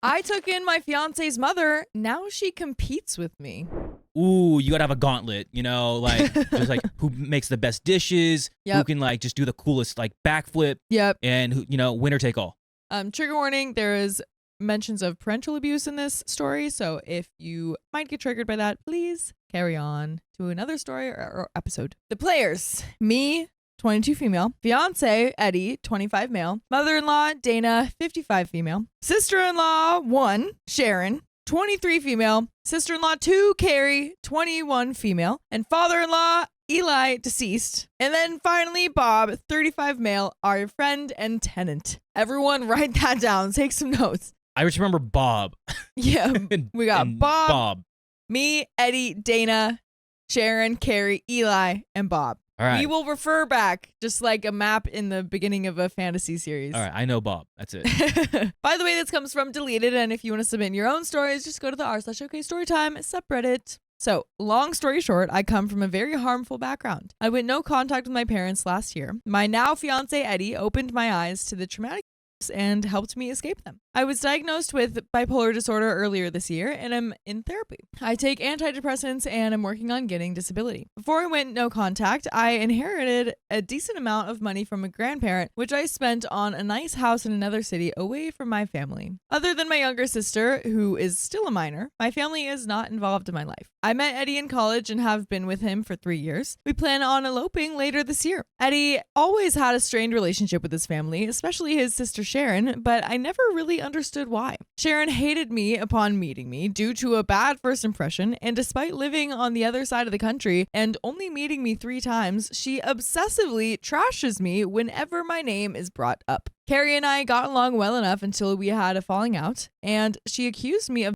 I took in my fiance's mother. Now she competes with me. Ooh, you gotta have a gauntlet, like just like who makes the best dishes, who can like just do the coolest like backflip, and who, winner take all. Trigger warning, there is mentions of parental abuse in this story, so if you might get triggered by that, please carry on to another story or episode. The players: me, 22 female, fiance Eddie, 25 male, mother-in-law Dana, 55 female, sister-in-law 1 Sharon, 23 female, sister-in-law 2 Carrie, 21 female, and father-in-law Eli, deceased. And then finally Bob, 35 male, our friend and tenant. Everyone write that down, take some notes. I just remember Bob. Yeah, we got Bob, me, Eddie, Dana, Sharon, Carrie, Eli, and Bob. All right. We will refer back just like a map in the beginning of a fantasy series. All right, I know Bob. That's it. By the way, this comes from Deleted, and if you want to submit your own stories, just go to the r/OKStorytime subreddit. So, long story short, I come from a very harmful background. I went no contact with my parents last year. My now fiance Eddie opened my eyes to the traumatic and helped me escape them. I was diagnosed with bipolar disorder earlier this year and am in therapy. I take antidepressants and am working on getting disability. Before I went no contact, I inherited a decent amount of money from a grandparent, which I spent on a nice house in another city away from my family. Other than my younger sister, who is still a minor, my family is not involved in my life. I met Eddie in college and have been with him for 3 years. We plan on eloping later this year. Eddie always had a strained relationship with his family, especially his sister Sharon, but I never really understood why. Sharon hated me upon meeting me due to a bad first impression, and despite living on the other side of the country and only meeting me 3 times, she obsessively trashes me whenever my name is brought up. Carrie and I got along well enough until we had a falling out, and she accused me of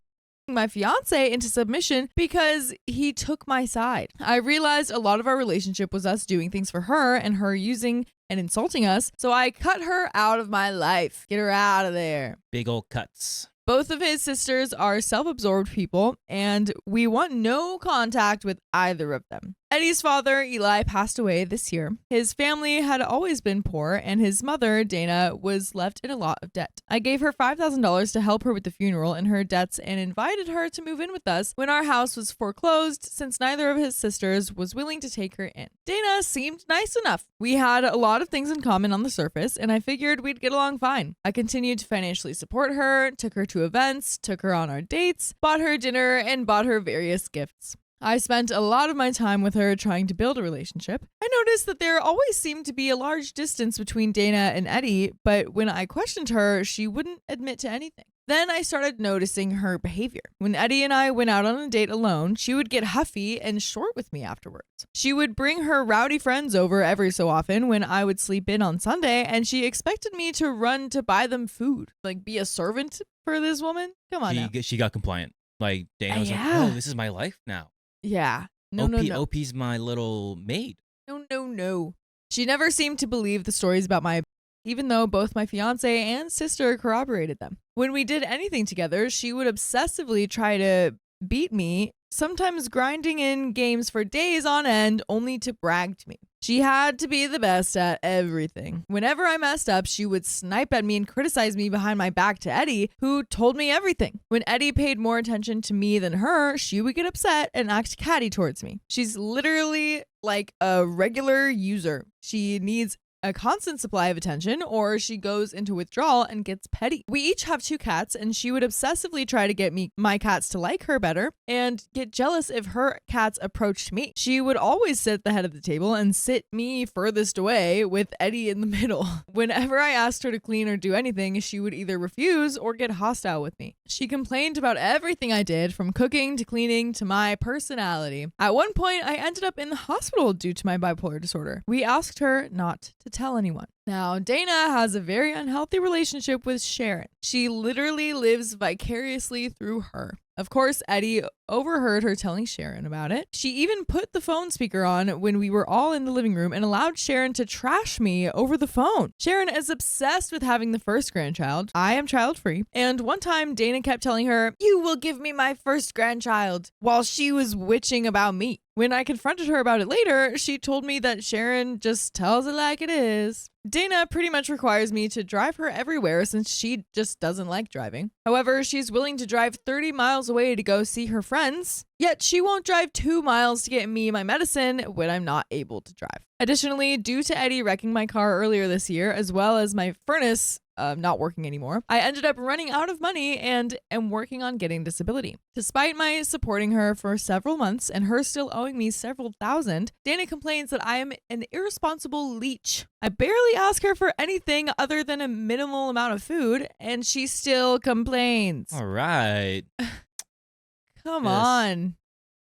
my fiance into submission because he took my side. I realized a lot of our relationship was us doing things for her and her using and insulting us, so I cut her out of my life. Get her out of there. Big old cuts. Both of his sisters are self-absorbed people, and we want no contact with either of them. Eddie's father, Eli, passed away this year. His family had always been poor, and his mother, Dana, was left in a lot of debt. I gave her $5,000 to help her with the funeral and her debts and invited her to move in with us when our house was foreclosed, since neither of his sisters was willing to take her in. Dana seemed nice enough. We had a lot of things in common on the surface, and I figured we'd get along fine. I continued to financially support her, took her to events, took her on our dates, bought her dinner, and bought her various gifts. I spent a lot of my time with her trying to build a relationship. I noticed that there always seemed to be a large distance between Dana and Eddie, but when I questioned her, she wouldn't admit to anything. Then I started noticing her behavior. When Eddie and I went out on a date alone, she would get huffy and short with me afterwards. She would bring her rowdy friends over every so often when I would sleep in on Sunday, and she expected me to run to buy them food. Like, be a servant for this woman? Come on now. She got compliant. Like, Dana was like, oh, this is my life now. Yeah. No. OP's my little maid. No. She never seemed to believe the stories about my, even though both my fiance and sister corroborated them. When we did anything together, she would obsessively try to beat me, sometimes grinding in games for days on end only to brag to me. She had to be the best at everything. Whenever I messed up, she would snipe at me and criticize me behind my back to Eddie, who told me everything. When Eddie paid more attention to me than her, she would get upset and act catty towards me. She's literally like a regular user. She needs a constant supply of attention, or she goes into withdrawal and gets petty. We each have 2 cats, and she would obsessively try to get my cats to like her better and get jealous if her cats approached me. She would always sit at the head of the table and sit me furthest away with Eddie in the middle. Whenever I asked her to clean or do anything, she would either refuse or get hostile with me. She complained about everything I did, from cooking to cleaning to my personality. At one point, I ended up in the hospital due to my bipolar disorder. We asked her not to tell anyone. Now, Dana has a very unhealthy relationship with Sharon. She literally lives vicariously through her. Of course, Eddie overheard her telling Sharon about it. She even put the phone speaker on when we were all in the living room and allowed Sharon to trash me over the phone. Sharon is obsessed with having the first grandchild. I am child-free. And one time, Dana kept telling her, "You will give me my first grandchild," while she was witching about me. When I confronted her about it later, she told me that Sharon just tells it like it is. Dana pretty much requires me to drive her everywhere since she just doesn't like driving. However, she's willing to drive 30 miles away to go see her friends, yet she won't drive 2 miles to get me my medicine when I'm not able to drive. Additionally, due to Eddie wrecking my car earlier this year, as well as my furnace not working anymore, I ended up running out of money and am working on getting disability. Despite my supporting her for several months and her still owing me several thousand, Dana complains that I am an irresponsible leech. I barely ask her for anything other than a minimal amount of food, and she still complains. All right. Come on.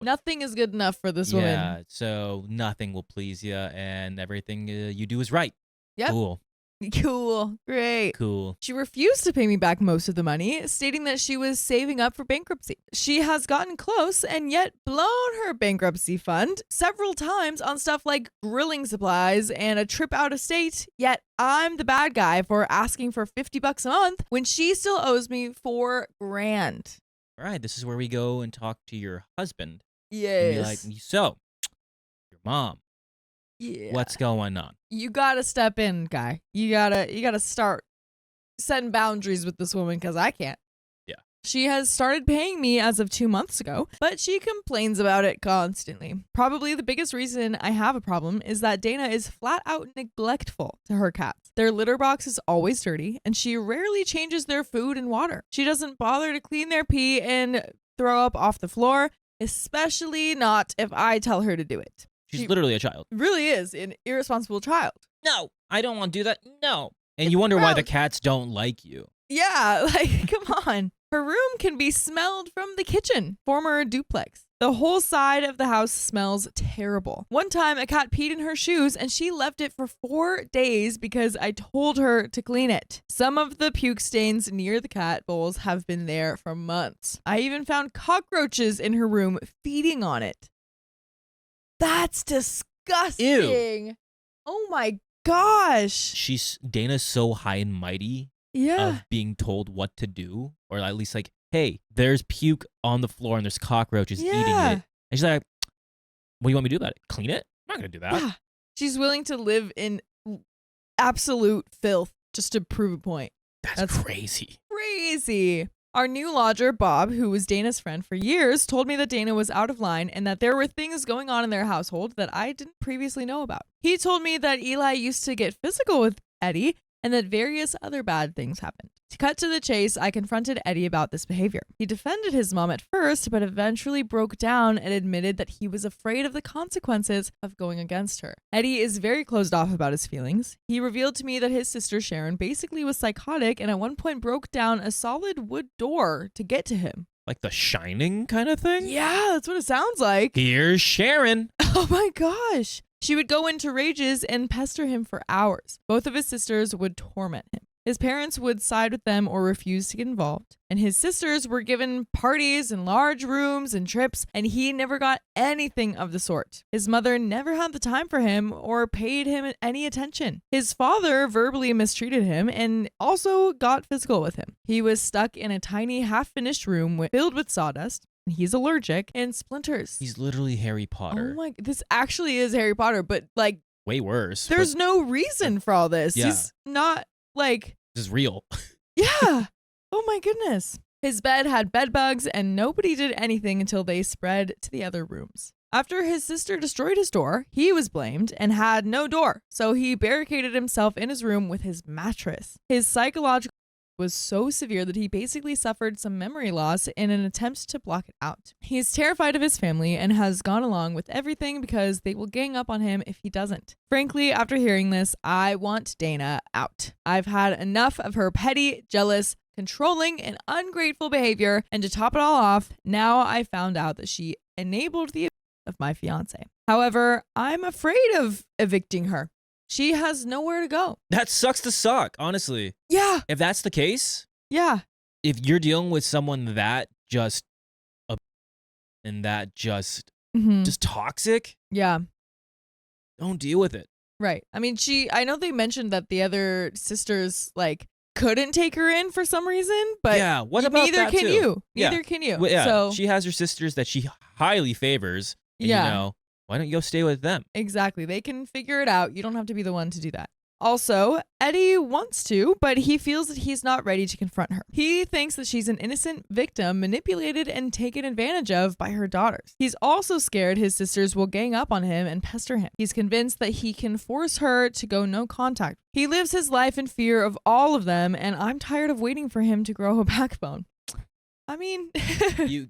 Nothing is good enough for this woman. Yeah, so nothing will please you, and everything you do is right. Yep. Cool. Great. Cool. She refused to pay me back most of the money, stating that she was saving up for bankruptcy. She has gotten close and yet blown her bankruptcy fund several times on stuff like grilling supplies and a trip out of state, yet I'm the bad guy for asking for $50 a month when she still owes me $4,000. All right, this is where we go and talk to your husband. Yes. And be like, so, your mom. Yeah. What's going on? You gotta step in, guy. You gotta start setting boundaries with this woman because I can't. Yeah. She has started paying me as of 2 months ago, but she complains about it constantly. Probably the biggest reason I have a problem is that Dana is flat out neglectful to her cats. Their litter box is always dirty, and she rarely changes their food and water. She doesn't bother to clean their pee and throw up off the floor, especially not if I tell her to do it. She's literally a child. Really is an irresponsible child. No, I don't want to do that. No. And you wonder why the cats don't like you. Yeah, like, come on. Her room can be smelled from the kitchen, former duplex. The whole side of the house smells terrible. One time, a cat peed in her shoes and she left it for 4 days because I told her to clean it. Some of the puke stains near the cat bowls have been there for months. I even found cockroaches in her room feeding on it. That's disgusting. Ew. Oh my gosh. Dana's so high and mighty of being told what to do, or at least like, hey, there's puke on the floor and there's cockroaches eating it. And she's like, what do you want me to do about it? Clean it? I'm not going to do that. Yeah. She's willing to live in absolute filth just to prove a point. That's crazy. Crazy. Our new lodger, Bob, who was Dana's friend for years, told me that Dana was out of line and that there were things going on in their household that I didn't previously know about. He told me that Eli used to get physical with Eddie and that various other bad things happened. To cut to the chase, I confronted Eddie about this behavior. He defended his mom at first, but eventually broke down and admitted that he was afraid of the consequences of going against her. Eddie is very closed off about his feelings. He revealed to me that his sister Sharon basically was psychotic and at one point broke down a solid wood door to get to him. Like The Shining kind of thing? Yeah, that's what it sounds like. Here's Sharon. Oh my gosh. She would go into rages and pester him for hours. Both of his sisters would torment him. His parents would side with them or refuse to get involved. And his sisters were given parties and large rooms and trips, and he never got anything of the sort. His mother never had the time for him or paid him any attention. His father verbally mistreated him and also got physical with him. He was stuck in a tiny half-finished room filled with sawdust. He's allergic and splinters. He's literally Harry Potter. Oh my, this actually is Harry Potter, but like way worse. There's no reason for all this. Yeah. He's not like this is real. Yeah. Oh my goodness. His bed had bed bugs and nobody did anything until they spread to the other rooms. After his sister destroyed his door, he was blamed and had no door. So he barricaded himself in his room with his mattress. His psychological was so severe that he basically suffered some memory loss in an attempt to block it out. He's terrified of his family and has gone along with everything because they will gang up on him if he doesn't. Frankly, after hearing this, I want Dana out. I've had enough of her petty, jealous, controlling, and ungrateful behavior, and to top it all off, now I found out that she enabled the of my fiance. However, I'm afraid of evicting her. She has nowhere to go. That sucks to suck, honestly. Yeah. If that's the case, yeah. If you're dealing with someone that just and that just toxic, yeah, don't deal with it. Right. I mean, I know they mentioned that the other sisters like couldn't take her in for some reason, but yeah, what about neither that can too? you. Yeah. Neither can you. Well, yeah. So she has her sisters that she highly favors. And, yeah. You know, why don't you go stay with them? Exactly. They can figure it out. You don't have to be the one to do that. Also, Eddie wants to, but he feels that he's not ready to confront her. He thinks that she's an innocent victim manipulated and taken advantage of by her daughters. He's also scared his sisters will gang up on him and pester him. He's convinced that he can force her to go no contact. He lives his life in fear of all of them, and I'm tired of waiting for him to grow a backbone. I mean,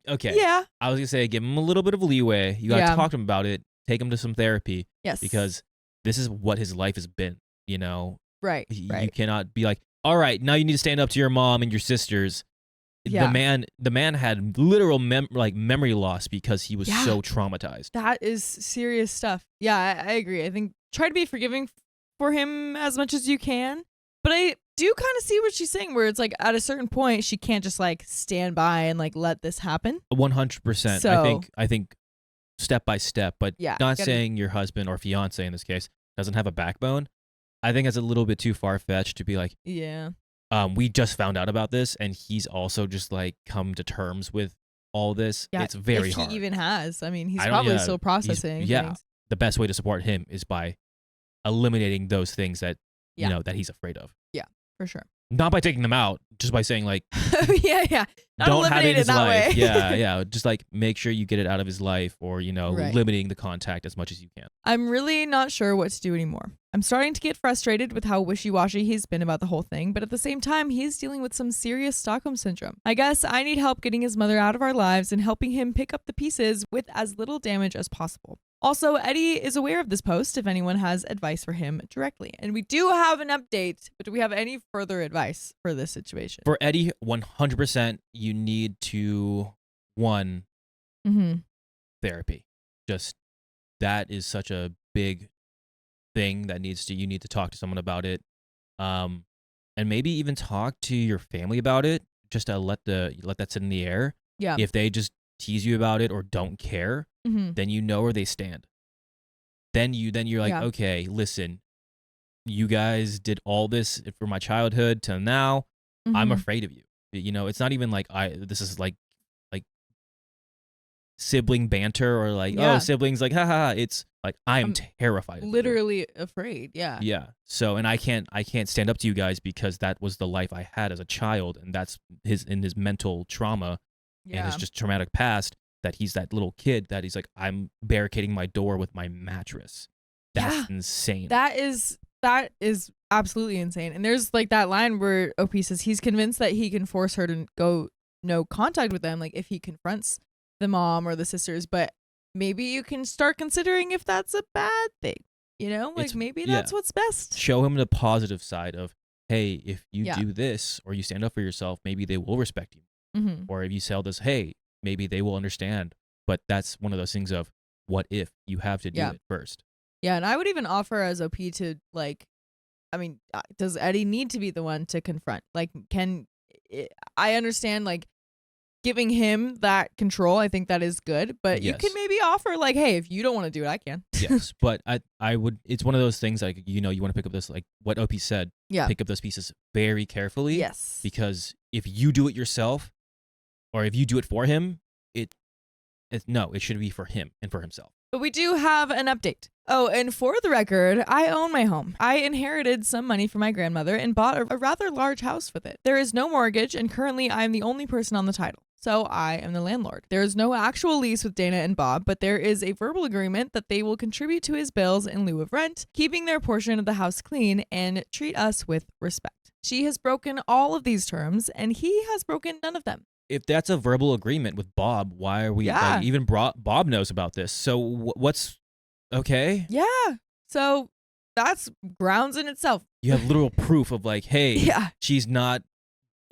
okay. Yeah. I was gonna say, give him a little bit of leeway. You gotta talk to him about it. Take him to some therapy. Yes. Because this is what his life has been. You know, right. You cannot be like, all right, now you need to stand up to your mom and your sisters. Yeah. The man had literal memory loss because he was so traumatized. That is serious stuff. Yeah, I agree. I think try to be forgiving for him as much as you can. But I do kind of see what she's saying, where it's like at a certain point she can't just like stand by and like let this happen. 100%. So, I think step by step, but not saying your husband or fiance in this case doesn't have a backbone. I think it's a little bit too far-fetched to be like, we just found out about this, and he's also just like come to terms with all this. It's very hard. He even has. I mean, he's probably still processing. Things. The best way to support him is by eliminating those things that you know that he's afraid of. Yeah, for sure. Not by taking them out, just by saying like, Not don't have it in his life. Way. yeah. Just like make sure you get it out of his life, or limiting the contact as much as you can. I'm really not sure what to do anymore. I'm starting to get frustrated with how wishy-washy he's been about the whole thing, but at the same time, he's dealing with some serious Stockholm syndrome. I guess I need help getting his mother out of our lives and helping him pick up the pieces with as little damage as possible. Also, Eddie is aware of this post if anyone has advice for him directly. And we do have an update, but do we have any further advice for this situation? For Eddie, 100%, you need to, therapy. Just, that is such a big thing that you need to talk to someone about it. And maybe even talk to your family about it, just to let that sit in the air. Yeah. If they just tease you about it or don't care, then you know where they stand. Then you're like, okay, listen, you guys did all this for my childhood till now. I'm afraid of you. You know, it's not even like this is like sibling banter or like, oh, siblings, like, haha. It's like, I'm terrified of you. Literally afraid. Yeah. Yeah. So, and I can't stand up to you guys because that was the life I had as a child, and that's his mental trauma and his just traumatic past, that he's that little kid that he's like, I'm barricading my door with my mattress. That's insane. That is absolutely insane. And there's like that line where OP says he's convinced that he can force her to go no contact with them, like if he confronts the mom or the sisters, but maybe you can start considering if that's a bad thing. You know, like maybe that's what's best. Show him the positive side of, hey, if you do this or you stand up for yourself, maybe they will respect you. Or if you sell this, hey, maybe they will understand. But that's one of those things of, what if you have to do it first? Yeah, and I would even offer as OP to like, I mean, does Eddie need to be the one to confront? Like, I understand like giving him that control. I think that is good, but you can maybe offer like, hey, if you don't want to do it, I can. Yes, but I would. It's one of those things like, you want to pick up this, like what OP said. Yeah, pick up those pieces very carefully. Yes, because if you do it yourself, or if you do it for him, it should be for him and for himself. But we do have an update. Oh, and for the record, I own my home. I inherited some money from my grandmother and bought a rather large house with it. There is no mortgage, and currently I am the only person on the title. So I am the landlord. There is no actual lease with Dana and Bob, but there is a verbal agreement that they will contribute to his bills in lieu of rent, keeping their portion of the house clean, and treat us with respect. She has broken all of these terms, and he has broken none of them. If that's a verbal agreement with Bob, why are we even Bob knows about this? So what's okay? Yeah. So that's grounds in itself. You have literal proof of like, hey, she's not,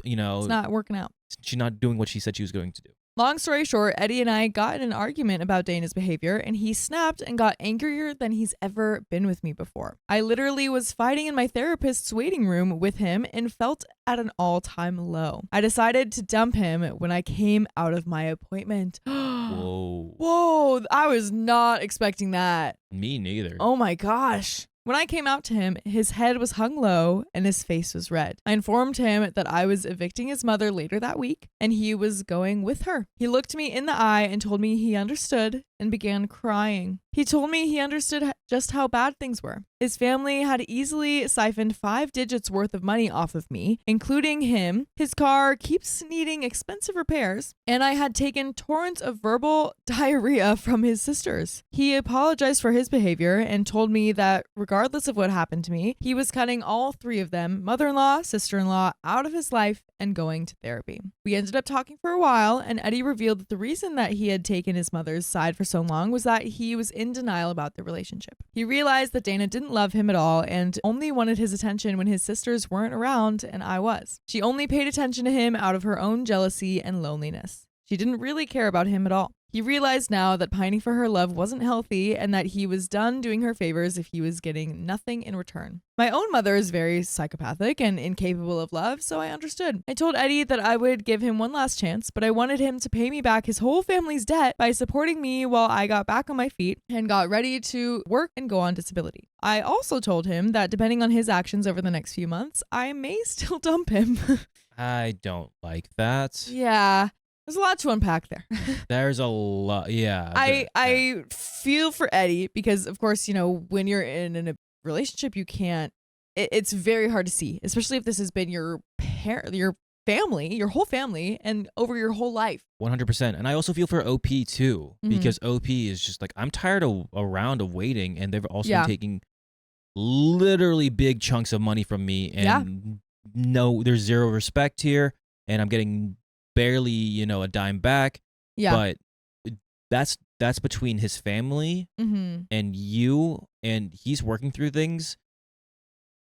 it's not working out. She's not doing what she said she was going to do. Long story short, Eddie and I got in an argument about Dana's behavior, and he snapped and got angrier than he's ever been with me before. I literally was fighting in my therapist's waiting room with him and felt at an all-time low. I decided to dump him when I came out of my appointment. Whoa, I was not expecting that. Me neither. Oh my gosh. When I came out to him, his head was hung low and his face was red. I informed him that I was evicting his mother later that week and he was going with her. He looked me in the eye and told me he understood and began crying. He told me he understood just how bad things were. His family had easily siphoned 5 digits worth of money off of me, including him. His car keeps needing expensive repairs, and I had taken torrents of verbal diarrhea from his sisters. He apologized for his behavior and told me that regardless of what happened to me, he was cutting all 3 of them, mother-in-law, sister-in-law, out of his life and going to therapy. We ended up talking for a while, and Eddie revealed that the reason that he had taken his mother's side for so long was that he was in denial about the relationship. He realized that Dana didn't love him at all and only wanted his attention when his sisters weren't around and I was. She only paid attention to him out of her own jealousy and loneliness. She didn't really care about him at all. He realized now that pining for her love wasn't healthy and that he was done doing her favors if he was getting nothing in return. My own mother is very psychopathic and incapable of love, so I understood. I told Eddie that I would give him one last chance, but I wanted him to pay me back his whole family's debt by supporting me while I got back on my feet and got ready to work and go on disability. I also told him that depending on his actions over the next few months, I may still dump him. I don't like that. Yeah. There's a lot to unpack there. There's a lot. Yeah. I feel for Eddie because, of course, when you're in a relationship, you can't, it's very hard to see, especially if this has been your family, your whole family, and over your whole life. 100%. And I also feel for OP too, because OP is just like, I'm tired of a round of waiting, and they've also been taking literally big chunks of money from me, and no, there's zero respect here, and I'm getting barely, a dime back. Yeah. But that's between his family and you, and he's working through things.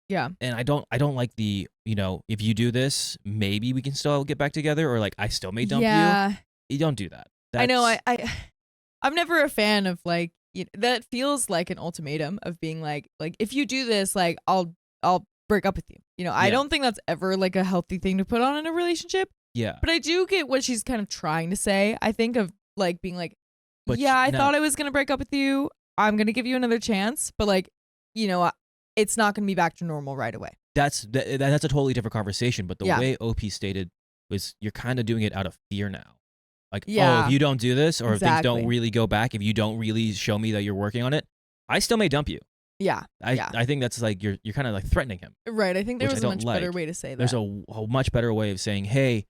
Yeah. And I don't like the, if you do this, maybe we can still get back together, or like I still may dump you. You don't do that. I know. I'm never a fan of like, that feels like an ultimatum of being like if you do this, like I'll break up with you. I don't think that's ever like a healthy thing to put on in a relationship. Yeah. But I do get what she's kind of trying to say. I think of like being like, I thought I was going to break up with you. I'm going to give you another chance. But like, it's not going to be back to normal right away. That's a totally different conversation. But the way OP stated was, you're kind of doing it out of fear now. Like, if you don't do this, or if things don't really go back, if you don't really show me that you're working on it, I still may dump you. Yeah. I think that's like, you're kind of like threatening him. Right. I think there was a much better way to say that. There's a much better way of saying, hey,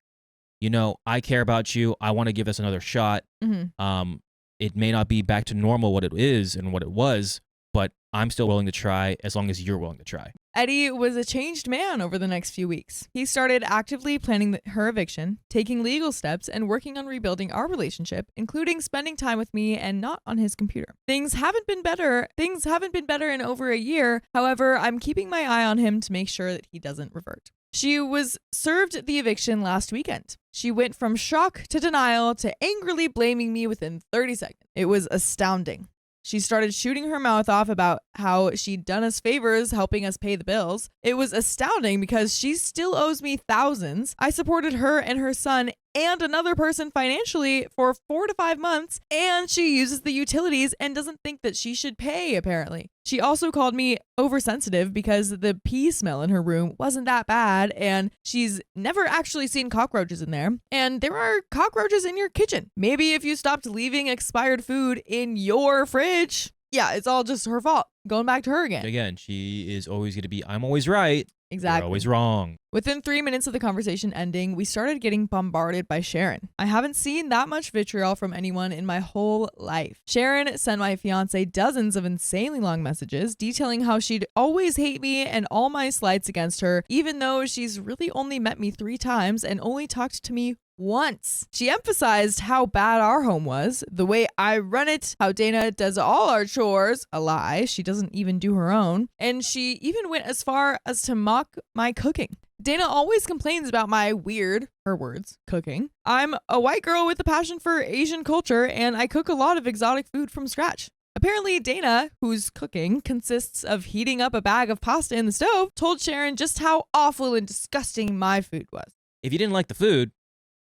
I care about you. I want to give this another shot. It may not be back to normal what it is and what it was, but I'm still willing to try as long as you're willing to try. Eddie was a changed man over the next few weeks. He started actively planning her eviction, taking legal steps, and working on rebuilding our relationship, including spending time with me and not on his computer. Things haven't been better in over a year. However, I'm keeping my eye on him to make sure that he doesn't revert. She was served the eviction last weekend. She went from shock to denial to angrily blaming me within 30 seconds. It was astounding. She started shooting her mouth off about how she'd done us favors helping us pay the bills. It was astounding because she still owes me thousands. I supported her and her son and another person financially for 4 to 5 months, and she uses the utilities and doesn't think that she should pay, apparently. She also called me oversensitive because the pee smell in her room wasn't that bad, and she's never actually seen cockroaches in there. And there are cockroaches in your kitchen. Maybe if you stopped leaving expired food in your fridge. Yeah, it's all just her fault. Going back to her again. Again, she is always going to be, I'm always right. Exactly. You're always wrong. Within 3 minutes of the conversation ending, we started getting bombarded by Sharon. I haven't seen that much vitriol from anyone in my whole life. Sharon sent my fiance dozens of insanely long messages detailing how she'd always hate me and all my slights against her, even though she's really only met me 3 times and only talked to me once. She emphasized how bad our home was, the way I run it, how Dana does all our chores, a lie, she doesn't even do her own, and she even went as far as to mock my cooking. Dana always complains about my weird, her words, cooking. I'm a white girl with a passion for Asian culture, and I cook a lot of exotic food from scratch. Apparently, Dana, whose cooking consists of heating up a bag of pasta in the stove, told Sharon just how awful and disgusting my food was. If you didn't like the food,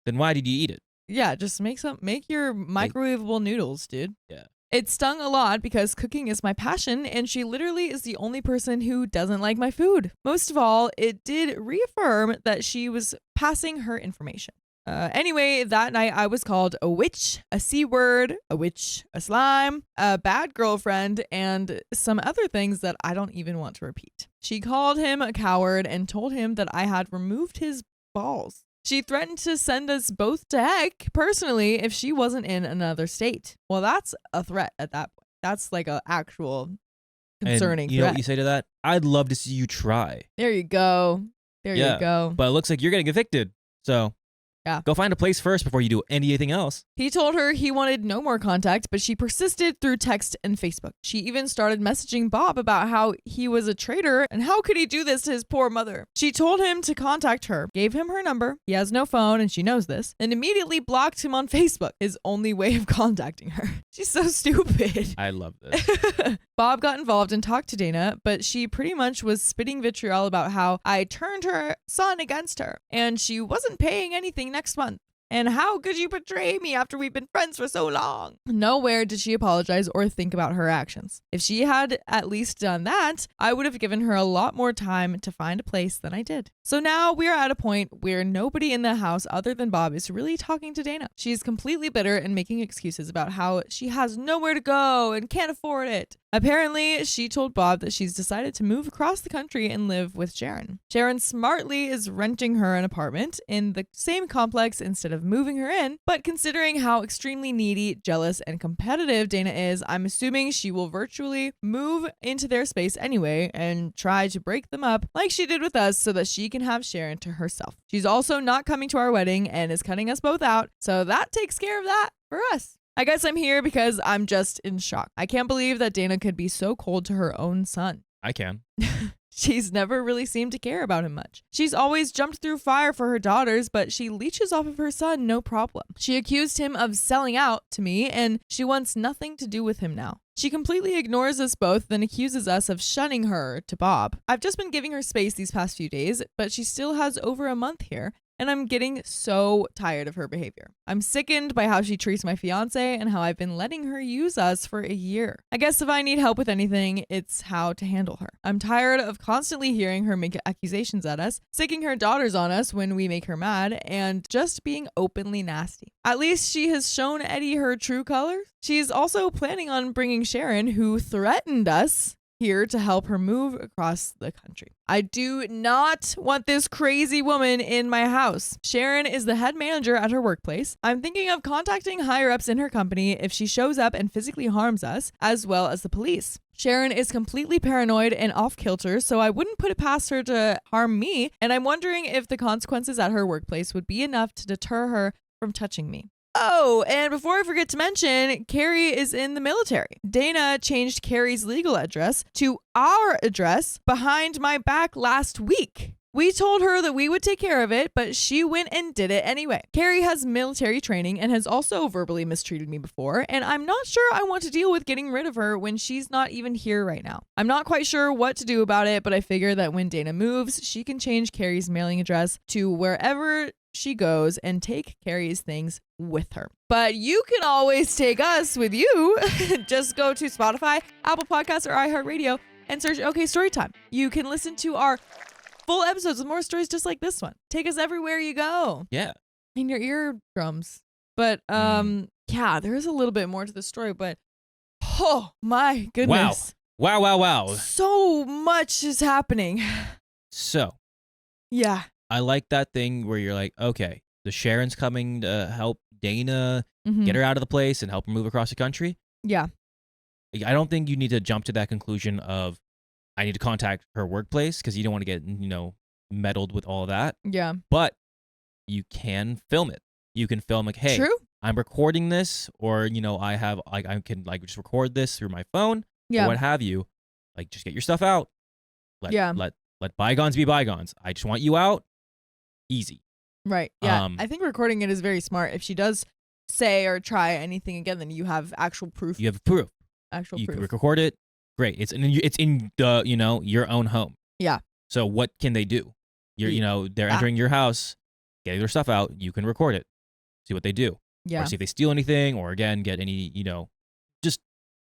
then why did you eat it? Yeah, just make your microwavable noodles, dude. Yeah. It stung a lot because cooking is my passion, and she literally is the only person who doesn't like my food. Most of all, it did reaffirm that she was passing her information. Anyway, that night I was called a witch, a C word, a witch, a slime, a bad girlfriend, and some other things that I don't even want to repeat. She called him a coward and told him that I had removed his balls. She threatened to send us both to heck personally if she wasn't in another state. Well, that's a threat at that point. That's like an actual concerning and you threat. know what you say to that? I'd love to see you try. There you go. There you go. But it looks like you're getting evicted. So yeah, go find a place first before you do anything else. He told her he wanted no more contact, but she persisted through text and Facebook. She even started messaging Bob about how he was a traitor and how could he do this to his poor mother. She told him to contact her, gave him her number. He has no phone and she knows this, and immediately blocked him on Facebook, his only way of contacting her. She's so stupid. I love this. Bob got involved and talked to Dana, but she pretty much was spitting vitriol about how I turned her son against her and she wasn't paying anything next month. And how could you betray me after we've been friends for so long? Nowhere did she apologize or think about her actions. If she had at least done that, I would have given her a lot more time to find a place than I did. So now we are at a point where nobody in the house other than Bob is really talking to Dana. She is completely bitter and making excuses about how she has nowhere to go and can't afford it. Apparently, she told Bob that she's decided to move across the country and live with Sharon. Sharon smartly is renting her an apartment in the same complex instead of moving her in, but considering how extremely needy, jealous, and competitive Dana is, I'm assuming she will virtually move into their space anyway and try to break them up like she did with us so that she can have Sharon to herself. She's also not coming to our wedding and is cutting us both out, so that takes care of that for us. I guess I'm here because I'm just in shock. I can't believe that Dana could be so cold to her own son. I can. She's never really seemed to care about him much. She's always jumped through fire for her daughters, but she leeches off of her son no problem. She accused him of selling out to me, and she wants nothing to do with him now. She completely ignores us both, then accuses us of shunning her to Bob. I've just been giving her space these past few days, but she still has over a month here. And I'm getting so tired of her behavior. I'm sickened by how she treats my fiance and how I've been letting her use us for a year. I guess if I need help with anything, it's how to handle her. I'm tired of constantly hearing her make accusations at us, sicking her daughters on us when we make her mad, and just being openly nasty. At least she has shown Eddie her true colors. She's also planning on bringing Sharon, who threatened us, here to help her move across the country. I do not want this crazy woman in my house. Sharon is the head manager at her workplace. I'm thinking of contacting higher ups in her company if she shows up and physically harms us, as well as the police. Sharon is completely paranoid and off kilter, so I wouldn't put it past her to harm me, and I'm wondering if the consequences at her workplace would be enough to deter her from touching me. Oh, and before I forget to mention, Carrie is in the military. Dana changed Carrie's legal address to our address behind my back last week. We told her that we would take care of it, but she went and did it anyway. Carrie has military training and has also verbally mistreated me before, and I'm not sure I want to deal with getting rid of her when she's not even here right now. I'm not quite sure what to do about it, but I figure that when Dana moves, she can change Carrie's mailing address to wherever she goes and take Carrie's things with her. But you can always take us with you. Just go to Spotify, Apple Podcasts, or iHeartRadio and search OK Storytime. You can listen to our full episodes with more stories just like this one. Take us everywhere you go. Yeah. In your eardrums. But yeah, there is a little bit more to the story, but oh my goodness. Wow. So much is happening. So. Yeah. I like that thing where you're like, okay, the Sharon's coming to help Dana get her out of the place and help her move across the country. Yeah. I don't think you need to jump to that conclusion of I need to contact her workplace because you don't want to get, meddled with all of that. Yeah. But you can film it. You can film like, hey, true. I'm recording this, or, I have I can just record this through my phone or what have you. Like, just get your stuff out. Let bygones be bygones. I just want you out. Easy. Right. Yeah. I think recording it is very smart. If she does say or try anything again, then you have actual proof. You have proof. You can record it. Great. It's in the your own home. Yeah. So what can they do? They're entering your house, getting their stuff out. You can record it. See what they do. Yeah. Or see if they steal anything, or again get any just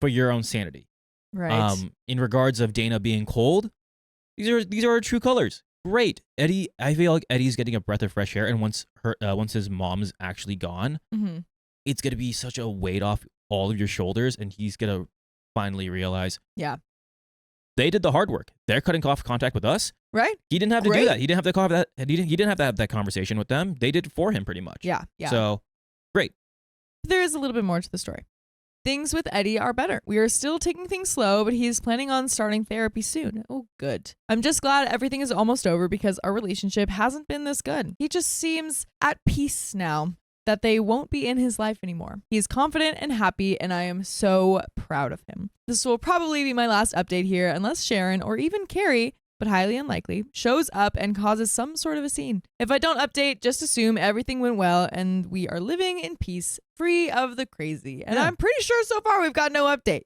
for your own sanity. Right. In regards of Dana being cold, these are her true colors. great. Eddie, I feel like Eddie's getting a breath of fresh air, and once his mom's actually gone, it's gonna be such a weight off all of your shoulders, and he's gonna finally realize, yeah, they did the hard work. They're cutting off contact with us. Right. He didn't have to do that. He didn't have to he didn't have to have that conversation with them. They did it for him pretty much. Yeah. Yeah. So great. There is a little bit more to the story. Things with Eddie are better. We are still taking things slow, but he's planning on starting therapy soon. Oh, good. I'm just glad everything is almost over because our relationship hasn't been this good. He just seems at peace now that they won't be in his life anymore. He's confident and happy, and I am so proud of him. This will probably be my last update here unless Sharon or even Carrie, but highly unlikely, shows up and causes some sort of a scene. If I don't update, just assume everything went well and we are living in peace, free of the crazy. And I'm pretty sure so far we've got no update.